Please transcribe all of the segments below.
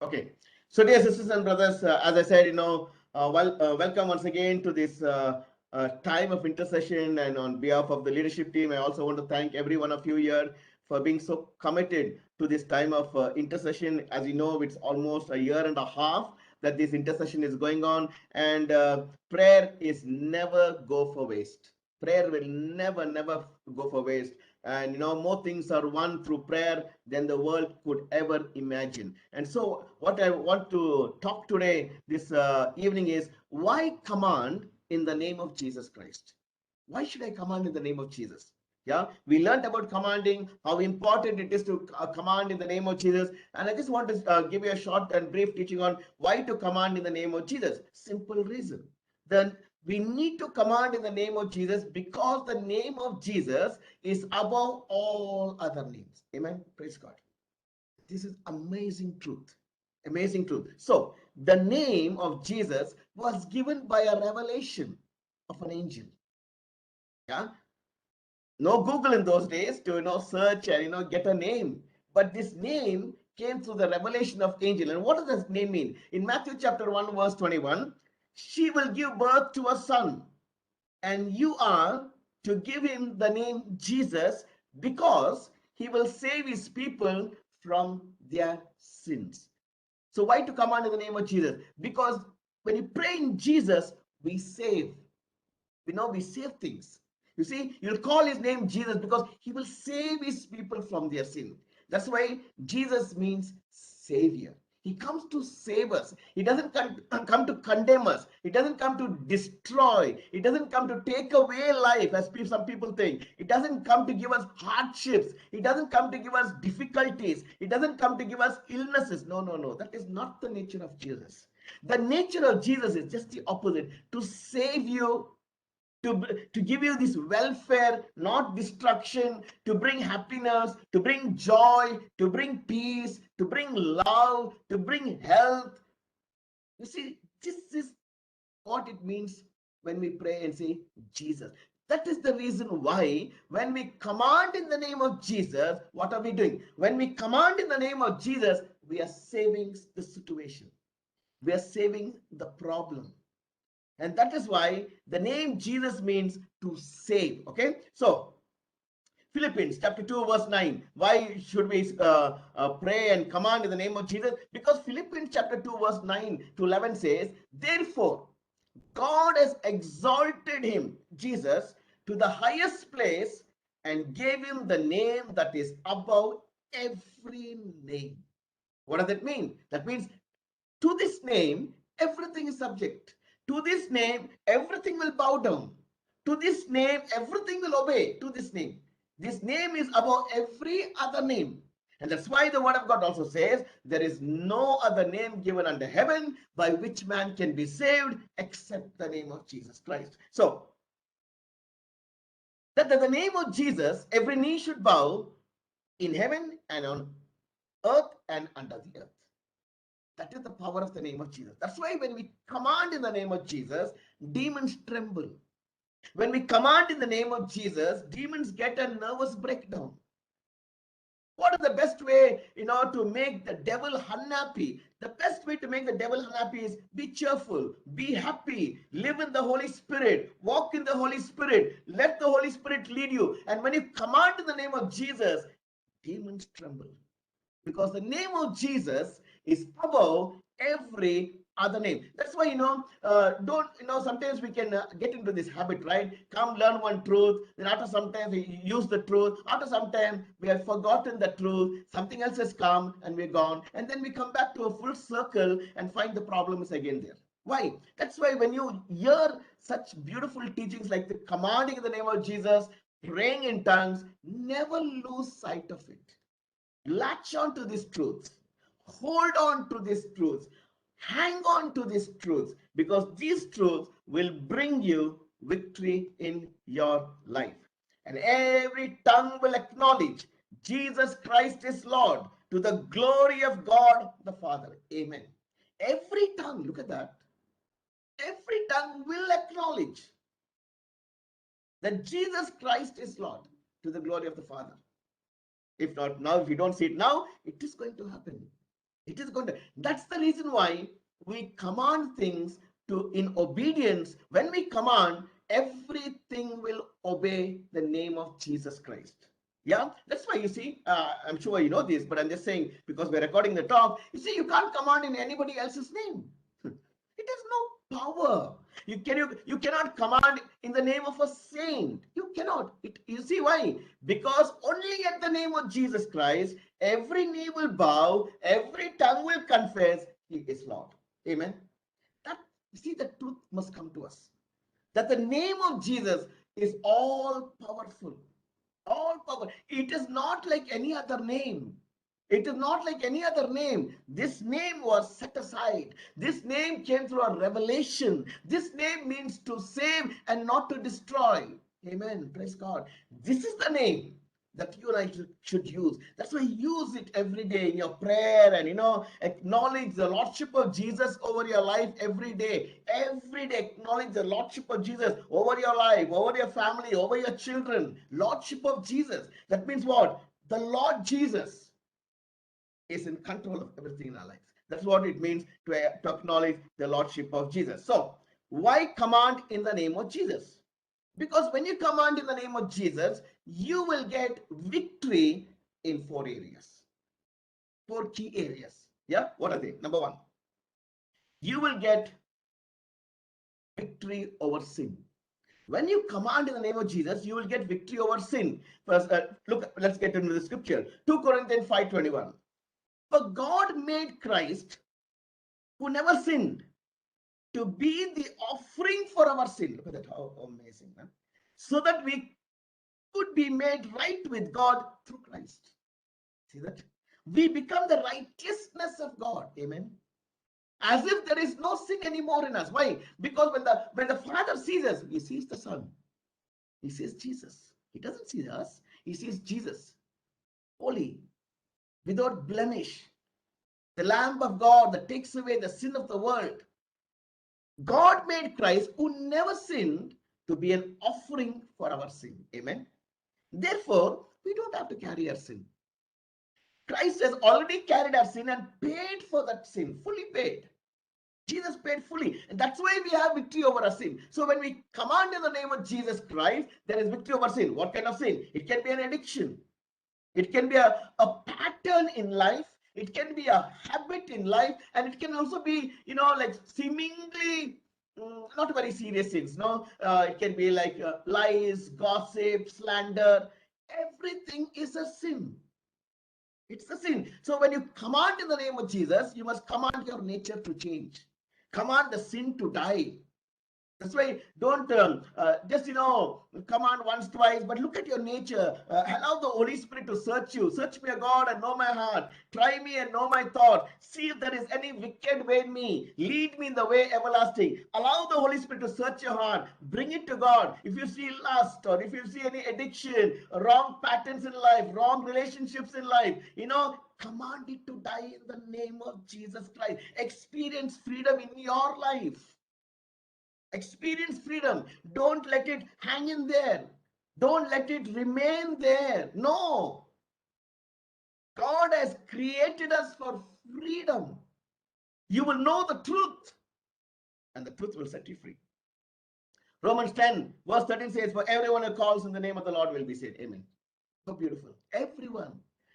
Okay. So, dear sisters and brothers, as I said, welcome once again to this time of intercession. And on behalf of the leadership team, I also want to thank every one of you here for being so committed to this time of intercession. As you know, it's almost a year and a half that this intercession is going on, and prayer is never go for waste. Prayer will never go for waste. And more things are won through prayer than the world could ever imagine. And so what I want to talk today this evening is, why command in the name of Jesus Christ? Why should I command in the name of Jesus? Yeah, we learned about commanding, how important it is to command in the name of Jesus. And I just want to give you a short and brief teaching on why to command in the name of Jesus. Simple reason. Then we need to command in the name of Jesus because the name of Jesus is above all other names. Amen. Praise God. This is amazing truth. Amazing truth. So the name of Jesus was given by a revelation of an angel. Yeah. No Google in those days to search and get a name. But this name came through the revelation of angel. And what does this name mean? In Matthew chapter 1, verse 21, she will give birth to a son, and you are to give him the name Jesus, because he will save his people from their sins. So why to command in the name of Jesus? Because when you pray in Jesus, we save. We save things. You see, you'll call his name Jesus because he will save his people from their sin. That's why Jesus means savior. He comes to save us. He doesn't come to condemn us. He doesn't come to destroy. He doesn't come to take away life, as some people think. He doesn't come to give us hardships. He doesn't come to give us difficulties. He doesn't come to give us illnesses. No, no, no. That is not the nature of Jesus. The nature of Jesus is just the opposite: to save you, to give you this welfare, not destruction, to bring happiness, to bring joy, to bring peace, to bring love, to bring health. You see, this is what it means when we pray and say Jesus. That is the reason why when we command in the name of Jesus, what are we doing? When we command in the name of Jesus, we are saving the situation. We are saving the problem. And that is why the name Jesus means to save. Okay. So Philippians chapter 2 verse 9. Why should we pray and command in the name of Jesus? Because Philippians chapter 2 verse 9 to 11 says, therefore God has exalted him, Jesus, to the highest place and gave him the name that is above every name. What does that mean? That means to this name, everything is subject. To this name, everything will bow down. To this name, everything will obey. To this name. This name is above every other name. And that's why the word of God also says, there is no other name given under heaven by which man can be saved except the name of Jesus Christ. So, that the name of Jesus, every knee should bow in heaven and on earth and under the earth. That is the power of the name of Jesus. That's why when we command in the name of Jesus, demons tremble. When we command in the name of Jesus, demons get a nervous breakdown. What is the best way, to make the devil unhappy? The best way to make the devil unhappy is be cheerful, be happy, live in the Holy Spirit, walk in the Holy Spirit, let the Holy Spirit lead you. And when you command in the name of Jesus, demons tremble. Because the name of Jesus is above every other name. That's why, don't, sometimes we can get into this habit, right? Come learn one truth. Then after some time we use the truth. After some time we have forgotten the truth. Something else has come and we're gone. And then we come back to a full circle and find the problem is again there. Why? That's why when you hear such beautiful teachings like the commanding in the name of Jesus, praying in tongues, never lose sight of it. Latch on to this truth. Hold on to this truth. Hang on to this truth, because these truths will bring you victory in your life. And every tongue will acknowledge Jesus Christ is Lord, to the glory of God the Father. Amen. Every tongue, look at that. Every tongue will acknowledge that Jesus Christ is Lord, to the glory of the Father. If not now, if you don't see it now, it is going to happen. It is going to. That's the reason why we command things to in obedience. When we command, everything will obey the name of Jesus Christ. Yeah, that's why you see, I'm sure you know this, but I'm just saying because we're recording the talk. You see, you can't command in anybody else's name. It has no power. You cannot command in the name of a saint. You cannot. You see why? Because only at the name of Jesus Christ, every knee will bow, every tongue will confess He is Lord. Amen. That you see, the truth must come to us. That the name of Jesus is all powerful. All power. It is not like any other name. It is not like any other name. This name was set aside. This name came through a revelation. This name means to save and not to destroy. Amen. Praise God. This is the name that you and I should use. That's why use it every day in your prayer and, acknowledge the Lordship of Jesus over your life every day. Every day, acknowledge the Lordship of Jesus over your life, over your family, over your children. Lordship of Jesus. That means what? The Lord Jesus is in control of everything in our lives. That's what it means to acknowledge the Lordship of Jesus. So, why command in the name of Jesus? Because when you command in the name of Jesus, you will get victory in 4 areas, 4 key areas. Yeah, what are they? Number 1, you will get victory over sin. When you command in the name of Jesus, you will get victory over sin. First, look, let's get into the scripture. 2 Corinthians 5:21. For God made Christ, who never sinned, to be the offering for our sin. Look at that, how amazing, man. So that we could be made right with God through Christ. See that? We become the righteousness of God. Amen. As if there is no sin anymore in us. Why? Because when the Father sees us, he sees the Son. He sees Jesus. He doesn't see us. He sees Jesus. Holy, without blemish. The Lamb of God that takes away the sin of the world. God made Christ, who never sinned, to be an offering for our sin. Amen. Therefore, we don't have to carry our sin. Christ has already carried our sin and paid for that sin, fully paid. Jesus paid fully. And that's why we have victory over our sin. So when we command in the name of Jesus Christ, there is victory over sin. What kind of sin? It can be an addiction. It can be a pattern in life. It can be a habit in life. And it can also be, like seemingly not very serious sins. No, it can be like lies, gossip, slander. Everything is a sin. It's a sin. So when you command in the name of Jesus, you must command your nature to change. Command the sin to die. That's why don't just command once, twice, but look at your nature. Allow the Holy Spirit to search you. Search me, God, and know my heart. Try me and know my thoughts. See if there is any wicked way in me. Lead me in the way everlasting. Allow the Holy Spirit to search your heart. Bring it to God. If you see lust, or if you see any addiction, wrong patterns in life, wrong relationships in life, command it to die in the name of Jesus Christ. Experience freedom in your life. Experience freedom. Don't let it hang in there. Don't let it remain there. No. God has created us for freedom. You will know the truth, and the truth will set you free. Romans 10, verse 13 says, for everyone who calls in the name of the Lord will be saved. Amen. So beautiful. Everyone.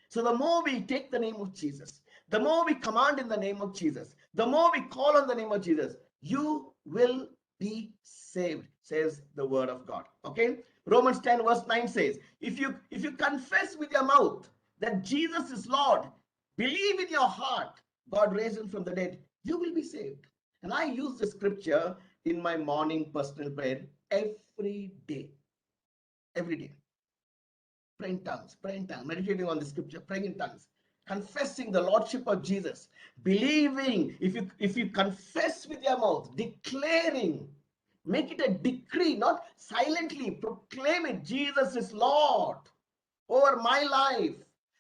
So the more we take the name of Jesus, the more we command in the name of Jesus, the more we call on the name of Jesus, you will be saved, says the word of God. Okay. Romans 10 verse 9 says, if you confess with your mouth that Jesus is Lord, believe in your heart God raised him from the dead, you will be saved. And I use the scripture in my morning personal prayer every day. Every day. Praying tongues, meditating on the scripture, praying in tongues, confessing the Lordship of Jesus, believing. If you confess with your mouth, declaring, make it a decree, not silently proclaim it. Jesus is Lord over my life,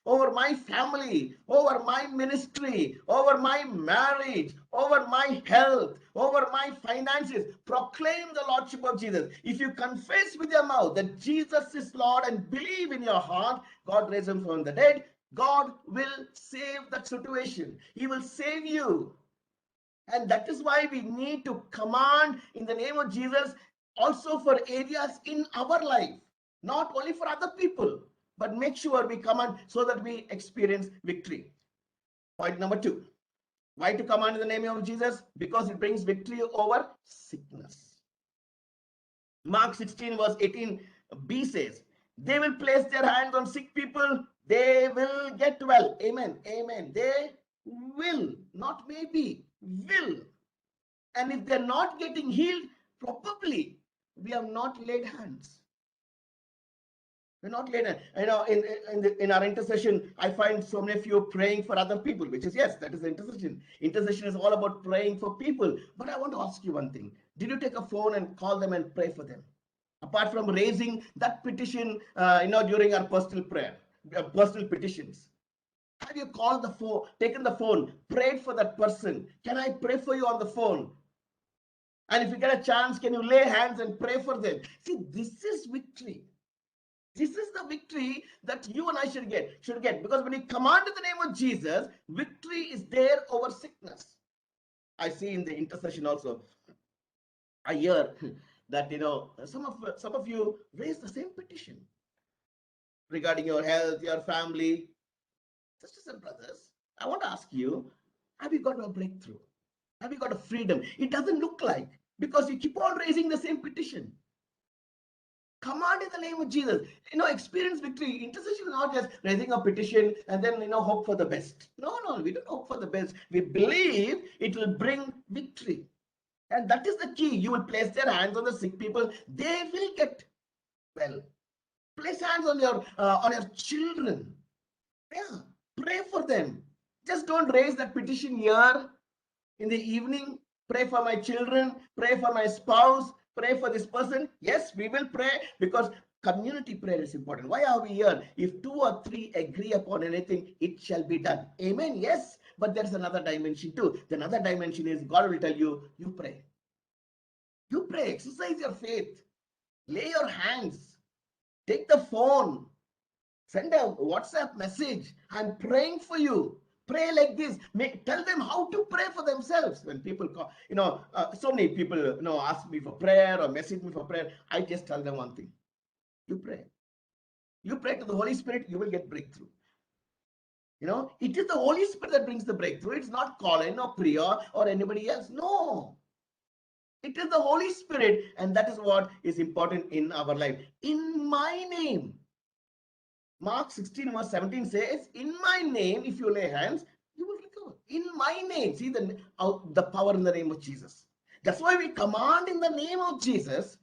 over my family, over my ministry, over my marriage, over my health, over my finances. Proclaim the Lordship of Jesus. If you confess with your mouth that Jesus is Lord and believe in your heart, God raised him from the dead, God will save that situation. He will save you. And that is why we need to command in the name of Jesus also for areas in our life, not only for other people, but make sure we command so that we experience victory. Point number 2. Why to command in the name of Jesus? Because it brings victory over sickness. Mark 16 verse 18b says, they will place their hands on sick people, they will get well. Amen. Amen. They will, not maybe, will. And if they're not getting healed, probably we have not laid hands. We're not laid hands. In our intercession, I find so many of you praying for other people, which is, yes, that is intercession. Intercession is all about praying for people. But I want to ask you one thing. Did you take a phone and call them and pray for them? Apart from raising that petition, during our personal prayer, personal petitions. Have you called the phone, taken the phone, prayed for that person? Can I pray for you on the phone? And if you get a chance, can you lay hands and pray for them? See, this is victory. This is the victory that you and I should get. Because when you command in the name of Jesus, victory is there over sickness. I see in the intercession also, I hear that some of you raise the same petition regarding your health, your family. Sisters and brothers, I want to ask you, have you got a breakthrough? Have you got a freedom? It doesn't look like, because you keep on raising the same petition. Command in the name of Jesus. Experience victory. Intercession is not just raising a petition and then, hope for the best. No, we don't hope for the best. We believe it will bring victory. And that is the key. You will place their hands on the sick people. They will get well. Place hands on your children. Yeah. Pray for them. Just don't raise that petition here in the evening. Pray for my children. Pray for my spouse. Pray for this person. Yes, we will pray because community prayer is important. Why are we here? If 2 or 3 agree upon anything, it shall be done. Amen. Yes, but there's another dimension too. The another dimension is God will tell you, you pray. You pray. Exercise your faith. Lay your hands. Take the phone. Send a WhatsApp message. I'm praying for you. Pray like this. Tell them how to pray for themselves. When people call, so many people, ask me for prayer or message me for prayer. I just tell them one thing. You pray. You pray to the Holy Spirit, you will get breakthrough. It is the Holy Spirit that brings the breakthrough. It's not Colin or Priya or anybody else. No. It is the Holy Spirit, and that is what is important in our life. In my name. Mark 16 verse 17 says, in my name, if you lay hands, you will recover. In my name. See the power in the name of Jesus. That's why we command in the name of Jesus.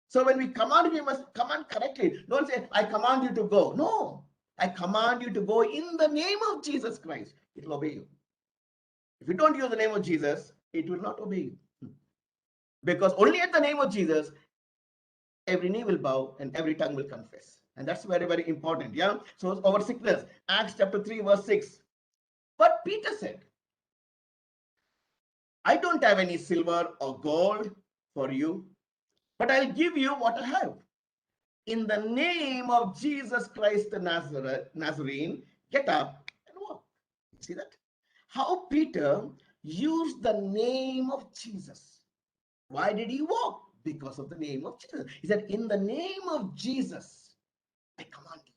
So when we command, we must command correctly. Don't say, I command you to go. No. I command you to go in the name of Jesus Christ. It will obey you. If you don't use the name of Jesus, it will not obey you. Because only at the name of Jesus, every knee will bow and every tongue will confess. And that's very, very important. Yeah. So over sickness, Acts chapter 3, verse 6. But Peter said, I don't have any silver or gold for you, but I'll give you what I have. In the name of Jesus Christ the Nazarene, get up and walk. See that? How Peter used the name of Jesus. Why did he walk? Because of the name of Jesus. He said, in the name of Jesus, I command you.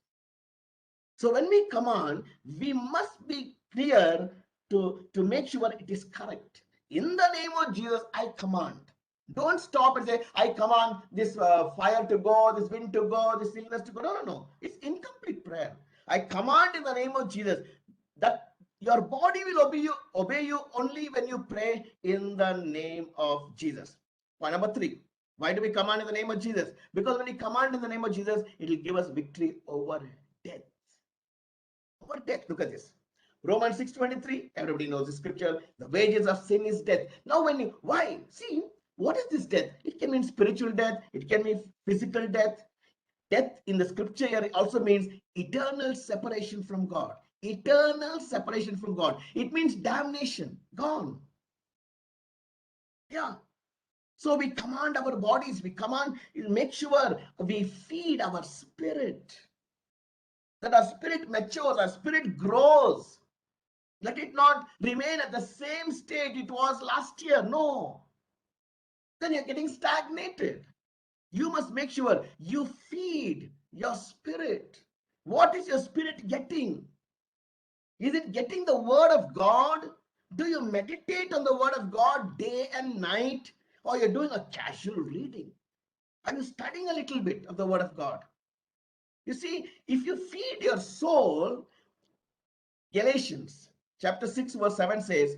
So when we command, we must be clear to make sure it is correct. In the name of Jesus, I command. Don't stop and say, I command this fire to go, this wind to go, this illness to go. No. It's incomplete prayer. I command in the name of Jesus that your body will obey you only when you pray in the name of Jesus. Point number 3. Why do we command in the name of Jesus? Because when we command in the name of Jesus, it will give us victory over death. Over death. Look at this. Romans 6:23. Everybody knows the scripture. The wages of sin is death. Now, why? See, what is this death? It can mean spiritual death. It can mean physical death. Death in the scripture here also means eternal separation from God. Eternal separation from God. It means damnation. Gone. Yeah. So we command our bodies. We make sure we feed our spirit. that our spirit matures, our spirit grows. Let it not remain at the same state it was last year. No. Then you're getting stagnated. You must make sure you feed your spirit. What is your spirit getting? Is it getting the word of God? Do you meditate on the word of God day and night? Or you're doing a casual reading? Are you studying a little bit of the word of God? You see, if you feed your soul, Galatians chapter 6 verse 7 says,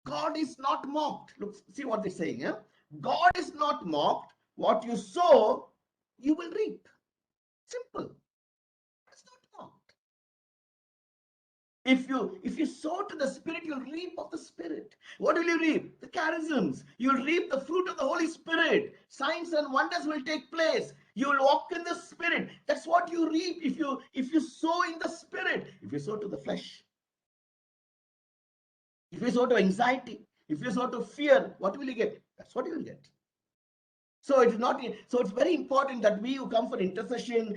God is not mocked. Look, see what they're saying. Yeah? God is not mocked. What you sow, you will reap. Simple. It's not mocked. If you sow to the Spirit, you'll reap of the Spirit. What will you reap? The charisms. You'll reap the fruit of the Holy Spirit. Signs and wonders will take place. You will walk in the Spirit. That's what you reap if you sow in the Spirit. If you sow to the flesh, if you sow to anxiety, if you sow to fear, what will you get? That's what you will get. So it's not. So it's very important that we who come for intercession,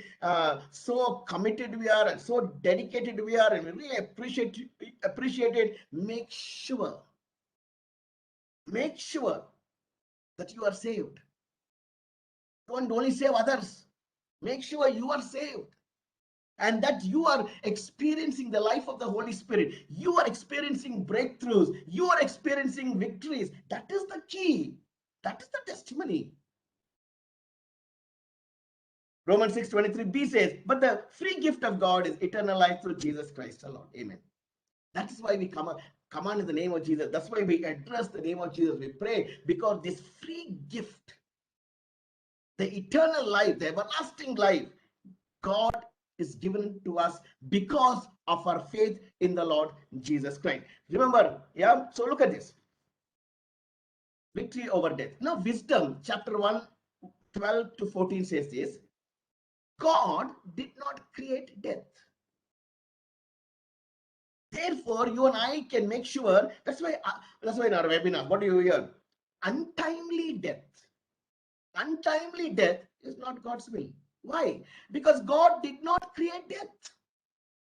so committed we are and so dedicated we are, and we really appreciate it. Make sure that you are saved. Don't only save others. Make sure you are saved, and that you are experiencing the life of the Holy Spirit. You are experiencing breakthroughs. You are experiencing victories. That is the key. That is the testimony. Romans 6:23b says, but the free gift of God is eternal life through Jesus Christ alone. Amen. That is why we command in the name of Jesus. That's why we address the name of Jesus. We pray because this free gift, the eternal life, the everlasting life, God is given to us because of our faith in the Lord Jesus Christ. Remember, yeah? So look at this. Victory over death. Now, Wisdom chapter 1, 12 to 14 says this. God did not create death. Therefore, you and I can make sure. That's why in our webinar, what do you hear? Untimely death. Untimely death is not God's will. Why? Because God did not create death.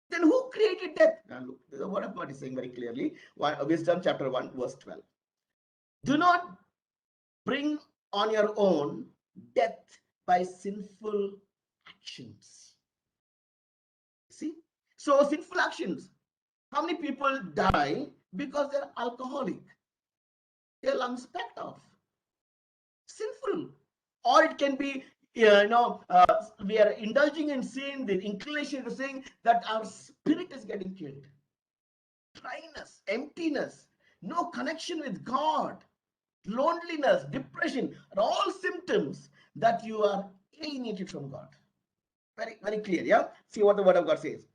Then who created death? Now look, the word of God is saying very clearly. Wisdom chapter 1, verse 12. Do not bring on your own death by sinful actions. See? So sinful actions. How many people die because they're alcoholic? Their lungs packed off. Sinful. Or it can be, we are indulging in sin, the inclination to sin, that our spirit is getting killed. Dryness, emptiness, no connection with God, loneliness, depression are all symptoms that you are alienated from God. Very, very clear, yeah? See what the word of God says.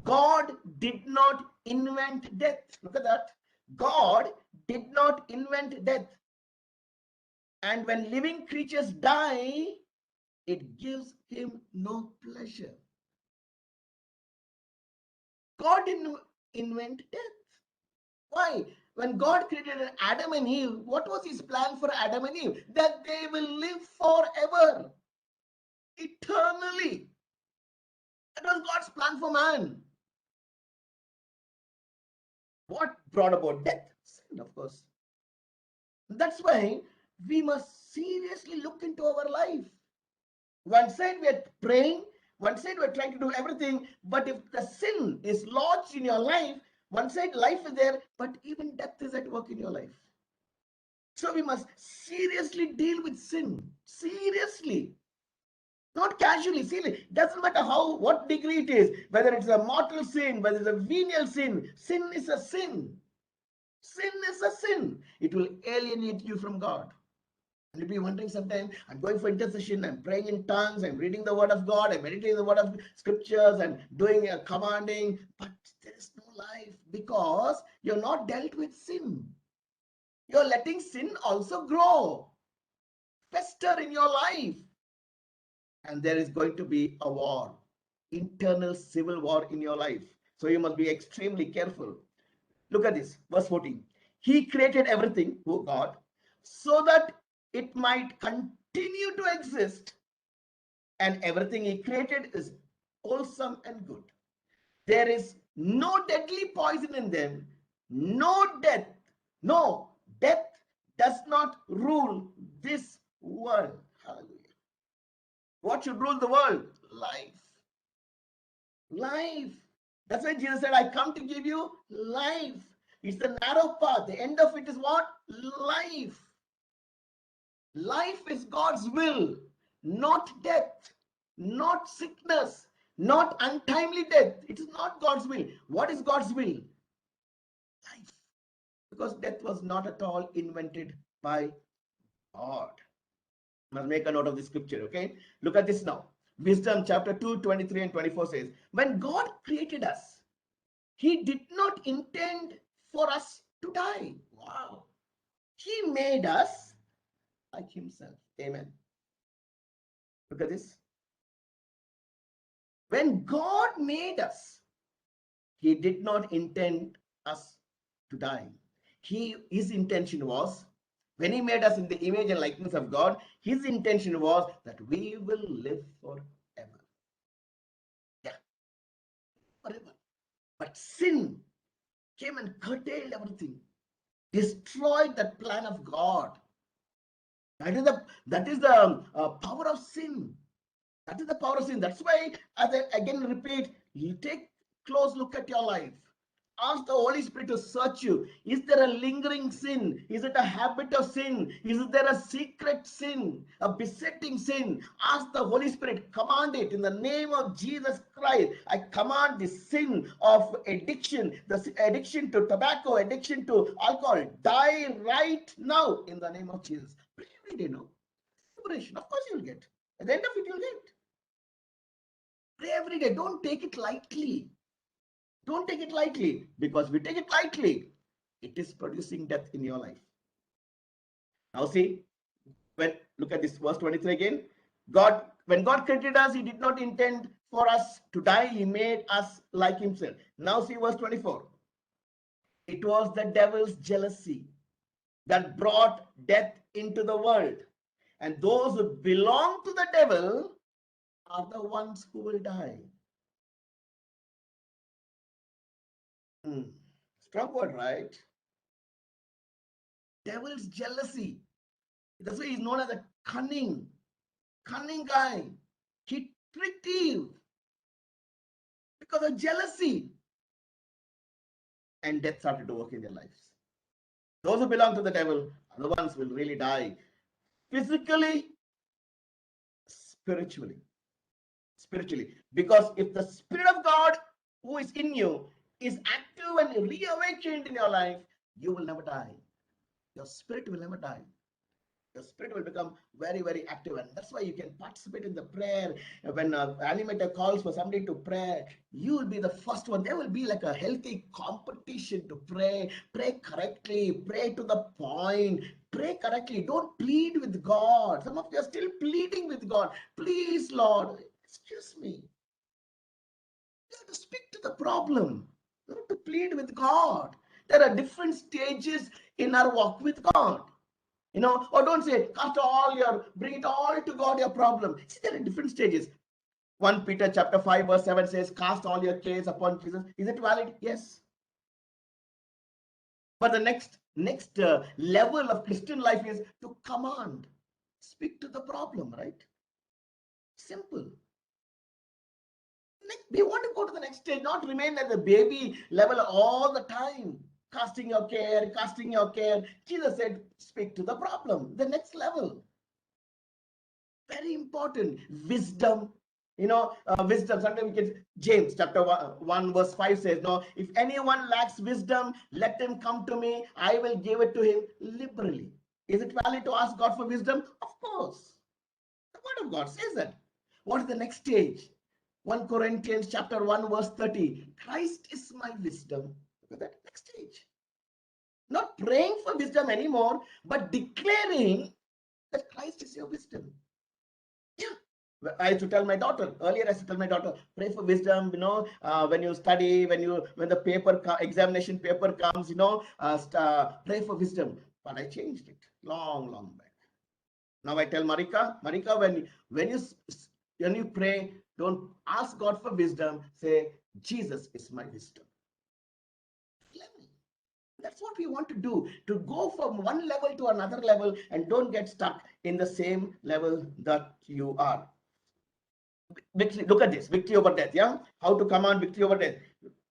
God did not invent death. Look at that. God did not invent death. And when living creatures die, it gives him no pleasure. God didn't invent death. Why? When God created Adam and Eve, what was his plan for Adam and Eve? That they will live forever, eternally. That was God's plan for man. What brought about death? Sin, of course. That's why we must seriously look into our life. One side we are praying, one side we are trying to do everything, but if the sin is lodged in your life, one side life is there, but even death is at work in your life. So we must seriously deal with sin. Seriously. Not casually. See, it doesn't matter what degree it is, whether it's a mortal sin, whether it's a venial sin. Sin is a sin. Sin is a sin. It will alienate you from God. And you'll be wondering sometimes, I'm going for intercession, I'm praying in tongues, I'm reading the word of God, I'm meditating the word of scriptures and doing a commanding, but there is no life because you're not dealt with sin. You're letting sin also grow, fester in your life. And there is going to be a war, internal civil war in your life. So you must be extremely careful. Look at this, verse 14. He created everything, oh God, so that it might continue to exist. And everything he created is wholesome and good. There is no deadly poison in them, no death. No, death does not rule this world. Hallelujah. What should rule the world? Life. Life. That's why Jesus said, I come to give you life. It's the narrow path. The end of it is what? Life. Life is God's will, not death, not sickness, not untimely death. It is not God's will. What is God's will? Life. Because death was not at all invented by God. Must make a note of the scripture, okay? Look at this now. Wisdom chapter 2, 23 and 24 says, when God created us, he did not intend for us to die. Wow. He made us like himself. Amen. Look at this. When God made us, he did not intend us to die. His intention was, when he made us in the image and likeness of God, his intention was that we will live forever. Yeah, forever. But sin came and curtailed everything, destroyed that plan of God. That is the power of sin. That is the power of sin. That's why, as I again repeat, you take close look at your life. Ask the Holy Spirit to search you. Is there a lingering sin? Is it a habit of sin? Is there a secret sin? A besetting sin? Ask the Holy Spirit. Command it in the name of Jesus Christ. I command the sin of addiction, the addiction to tobacco, addiction to alcohol. Die right now in the name of Jesus. Pray every day, no? Liberation. Of course you'll get. At the end of it, you'll get. Pray every day. Don't take it lightly. Don't take it lightly, because if we take it lightly, it is producing death in your life. Now see, look at this verse 23 again. When God created us, he did not intend for us to die. He made us like himself. Now see verse 24. It was the devil's jealousy that brought death into the world. And those who belong to the devil are the ones who will die. Strong word, right? Devil's jealousy. That's why he's known as a cunning guy. He tricked Eve because of jealousy. And death started to work in their lives. Those who belong to the devil are the ones who will really die. Physically, spiritually. Because if the Spirit of God who is in you is active and reawakened in your life, you will never die. Your spirit will never die. Your spirit will become very, very active. And that's why you can participate in the prayer. When an animator calls for somebody to pray, you will be the first one. There will be like a healthy competition to pray. Pray correctly. Pray to the point. Pray correctly. Don't plead with God. Some of you are still pleading with God. Please, Lord, excuse me. You have to speak to the problem. You have to plead with God. There are different stages in our walk with God. Or don't say, bring it all to God, your problem. See, there are different stages. 1 Peter chapter 5 verse 7 says, cast all your cares upon Jesus. Is it valid? Yes. But the next level of Christian life is to command. Speak to the problem, right? Simple. We want to go to the next stage, not remain at the baby level all the time. Casting your care. Jesus said, speak to the problem. The next level. Very important. Wisdom. Wisdom. Sometimes we can, James chapter 1 verse 5 says, no, if anyone lacks wisdom, let him come to me. I will give it to him liberally. Is it valid to ask God for wisdom? Of course. The word of God says that. What is the next stage? 1 Corinthians chapter 1 verse 30. Christ is my wisdom. Look at that next stage. Not praying for wisdom anymore, but declaring that Christ is your wisdom. Yeah. I used to tell my daughter, pray for wisdom, when you study, when the examination paper comes, pray for wisdom. But I changed it long back. Now I tell Marika, when you pray, Don't ask God for wisdom. Say, Jesus is my wisdom. Level. That's what we want to do, to go from one level to another level and don't get stuck in the same level that you are. Victory, look at this, victory over death. Yeah, how to command victory over death.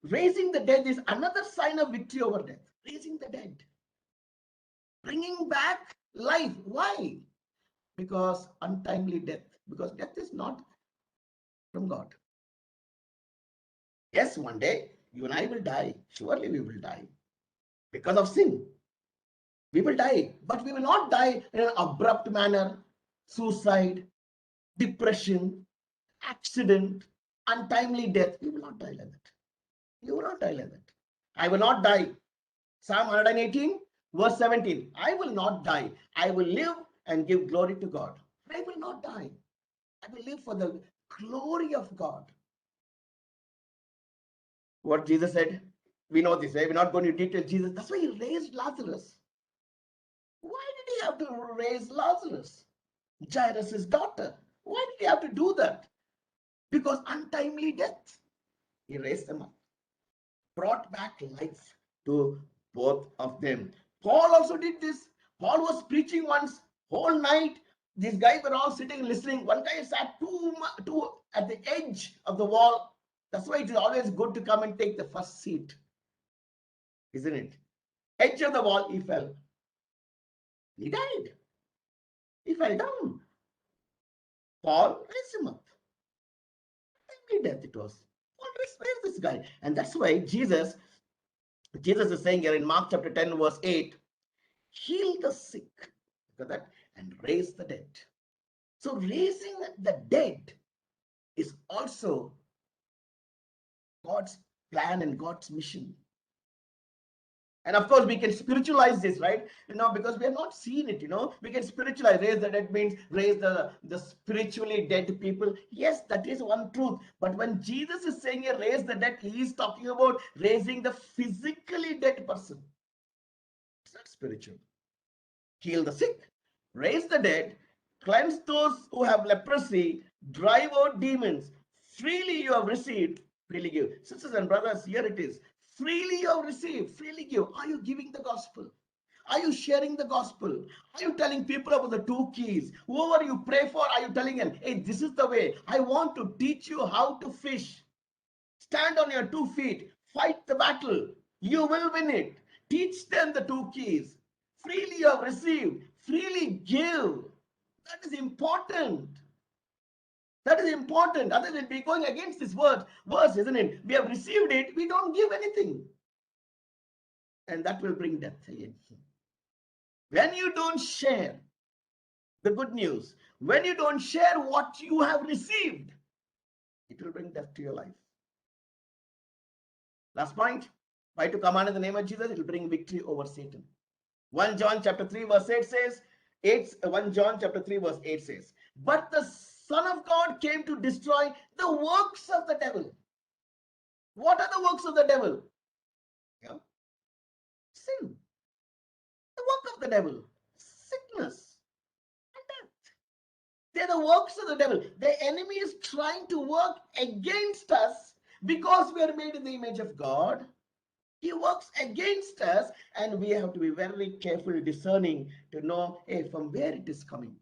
Raising the dead is another sign of victory over death. Raising the dead, bringing back life. Why? Because untimely death, because death is not from God. Yes, one day you and I will die. Surely we will die because of sin. We will die, but we will not die in an abrupt manner. Suicide, depression, accident, untimely death. We will not die like that. You will not die like that. I will not die. Psalm 118, verse 17. I will not die. I will live and give glory to God. I will not die. I will live for the glory of God. What Jesus said, we know this, right? We're not going to detail Jesus. That's why he raised Lazarus. Why did he have to raise Lazarus, Jairus' daughter? Why did he have to do that? Because untimely death. He raised them up, brought back life to both of them. Paul also did this. Paul was preaching once, whole night. These guys were all sitting listening. One guy sat too at the edge of the wall. That's why it is always good to come and take the first seat, isn't it? Edge of the wall, he fell. He died. He fell down. Paul raised him up. Untimely death it was. Paul raised this guy. And that's why Jesus is saying here in Mark chapter 10, verse 8, heal the sick, look at that, and raise the dead. So raising the dead is also God's plan and God's mission. And of course, we can spiritualize this, right? Because we have not seen it, we can spiritualize. Raise the dead means raise the spiritually dead people. Yes, that is one truth. But when Jesus is saying here, raise the dead, he is talking about raising the physically dead person. It's not spiritual. Heal the sick, raise the dead, cleanse those who have leprosy, drive out demons. Freely you have received, freely give. Sisters and brothers, here it is. Freely you have received, freely give. Are you giving the gospel? Are you sharing the gospel? Are you telling people about the two keys? Whoever you pray for, are you telling them, hey, this is the way. I want to teach you how to fish. Stand on your 2 feet. Fight the battle. You will win it. Teach them the two keys. Freely you have received. Freely give. That is important. That is important. Other than be going against this verse, isn't it? We have received it. We don't give anything. And that will bring death again. When you don't share the good news, when you don't share what you have received, it will bring death to your life. Last point, why to command in the name of Jesus? It will bring victory over Satan. 1 John chapter 3 verse 8 says, 1 John chapter 3 verse 8 says, but the Son of God came to destroy the works of the devil. What are the works of the devil? Yeah. Sin. The work of the devil. Sickness and death. They're the works of the devil. The enemy is trying to work against us because we are made in the image of God. He works against us, and we have to be very careful, discerning to know, hey, from where it is coming.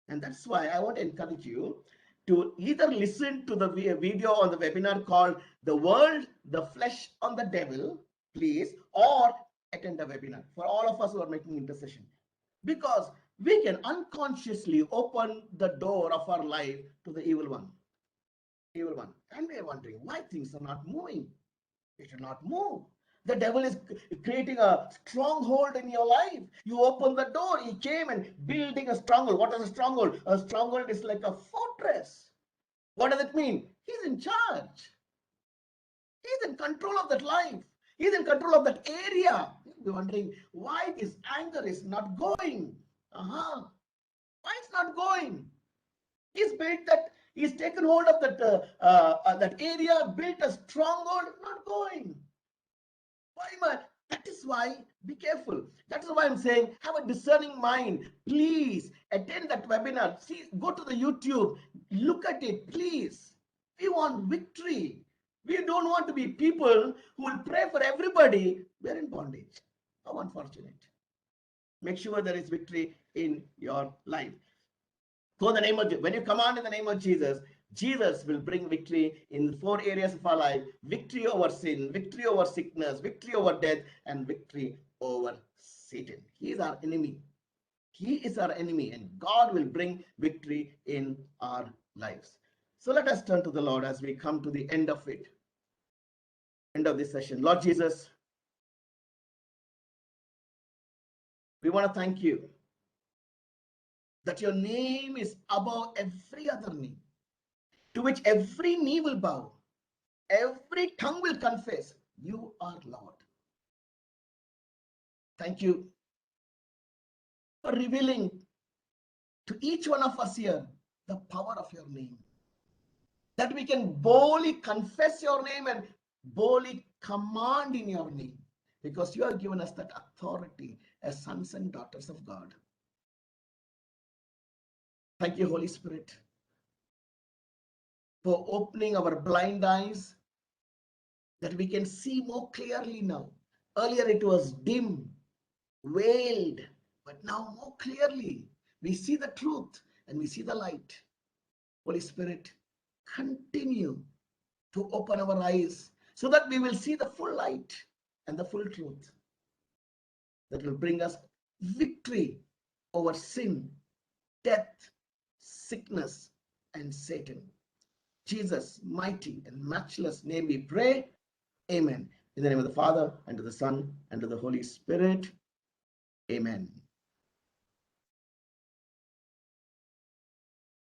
And that's why I want to encourage you to either listen to the video on the webinar called The World, the Flesh on the Devil, please, or attend the webinar for all of us who are making intercession. Because we can unconsciously open the door of our life to the evil one. Evil one. And we are wondering why things are not moving. It should not move. The devil is creating a stronghold in your life. You open the door. He came and building a stronghold. What is a stronghold? A stronghold is like a fortress. What does it mean? He's in charge. He's in control of that life. He's in control of that area. You're wondering why this anger is not going. Why it's not going? He's built that. He's taken hold of that area, built a stronghold, not going. Why? That is why, be careful. That is why I'm saying, have a discerning mind. Please attend that webinar. See, go to the YouTube, look at it, please. We want victory. We don't want to be people who will pray for everybody. We're in bondage. How unfortunate. Make sure there is victory in your life. So the name of, when you command in the name of Jesus, Jesus will bring victory in the 4 areas of our life: victory over sin, victory over sickness, victory over death, and victory over Satan. He is our enemy. He is our enemy, and God will bring victory in our lives. So let us turn to the Lord as we come to the end of it, end of this session. Lord Jesus, we want to thank you that your name is above every other name, to which every knee will bow, every tongue will confess you are Lord. Thank you for revealing to each one of us here the power of your name, that we can boldly confess your name and boldly command in your name, because you have given us that authority as sons and daughters of God. Thank you, Holy Spirit, for opening our blind eyes, that we can see more clearly now. Earlier it was dim, veiled, but now more clearly we see the truth and we see the light. Holy Spirit, continue to open our eyes so that we will see the full light and the full truth that will bring us victory over sin, death, sickness, and Satan. Jesus' mighty and matchless name we pray. Amen. In the name of the Father, and to the Son, and to the Holy Spirit. Amen.